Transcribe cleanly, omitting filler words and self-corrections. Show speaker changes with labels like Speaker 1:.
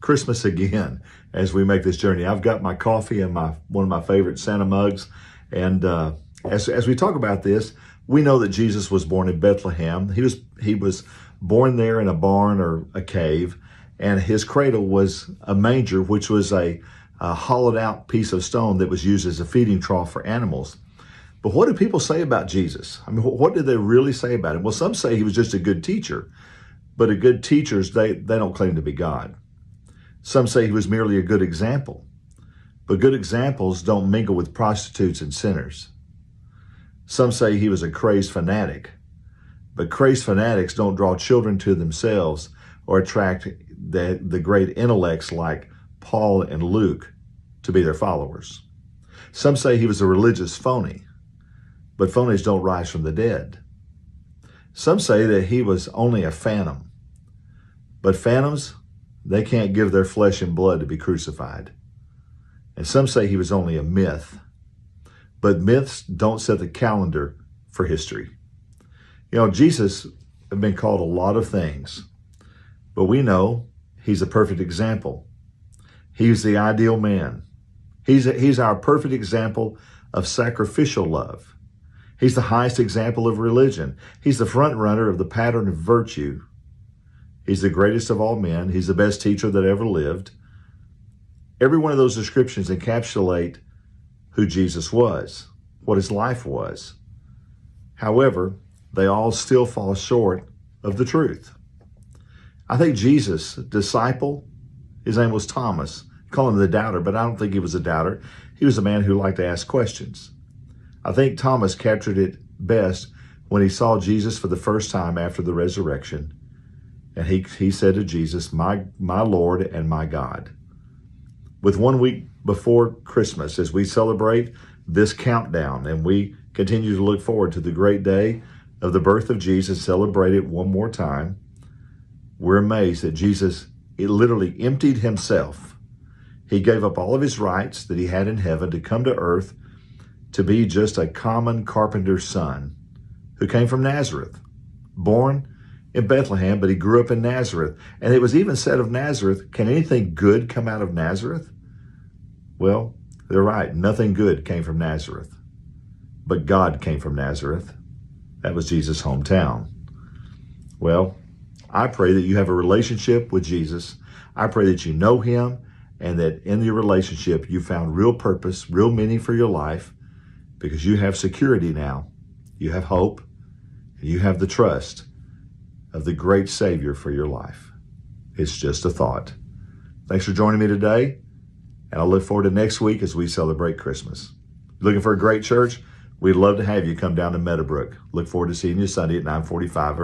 Speaker 1: Christmas again as we make this journey. I've got my coffee and one of my favorite Santa mugs. And as we talk about this, we know that Jesus was born in Bethlehem. He was born there in a barn or a cave, and his cradle was a manger, which was a hollowed out piece of stone that was used as a feeding trough for animals. But what do people say about Jesus? I mean, what did they really say about him? Well, some say he was just a good teacher, but a good teachers, they don't claim to be God. Some say he was merely a good example, but good examples don't mingle with prostitutes and sinners. Some say he was a crazed fanatic, but crazed fanatics don't draw children to themselves or attract the great intellects like Paul and Luke to be their followers. Some say he was a religious phony, but phonies don't rise from the dead. Some say that he was only a phantom, but phantoms, they can't give their flesh and blood to be crucified. And some say he was only a myth, but myths don't set the calendar for history. You know, Jesus has been called a lot of things, but we know he's a perfect example. He's the ideal man. He's our perfect example of sacrificial love. He's the highest example of religion. He's the front runner of the pattern of virtue. He's the greatest of all men. He's the best teacher that ever lived. Every one of those descriptions encapsulate who Jesus was, what his life was. However, they all still fall short of the truth. I think Jesus' disciple, his name was Thomas. Call him the doubter, but I don't think he was a doubter. He was a man who liked to ask questions. I think Thomas captured it best when he saw Jesus for the first time after the resurrection. And he said to Jesus, my Lord and my God. With 1 week before Christmas, as we celebrate this countdown and we continue to look forward to the great day of the birth of Jesus, celebrate it one more time, we're amazed that Jesus, literally emptied himself. He gave up all of his rights that he had in heaven to come to earth to be just a common carpenter's son who came from Nazareth, born in Bethlehem, but he grew up in Nazareth. And it was even said of Nazareth, can anything good come out of Nazareth? Well, they're right. Nothing good came from Nazareth, but God came from Nazareth. That was Jesus' hometown. Well, I pray that you have a relationship with Jesus. I pray that you know him and that in your relationship, you found real purpose, real meaning for your life, because you have security now. You have hope. And you have the trust of the great Savior for your life. It's just a thought. Thanks for joining me today, and I look forward to next week as we celebrate Christmas. Looking for a great church? We'd love to have you come down to Meadowbrook. Look forward to seeing you Sunday at 9:45.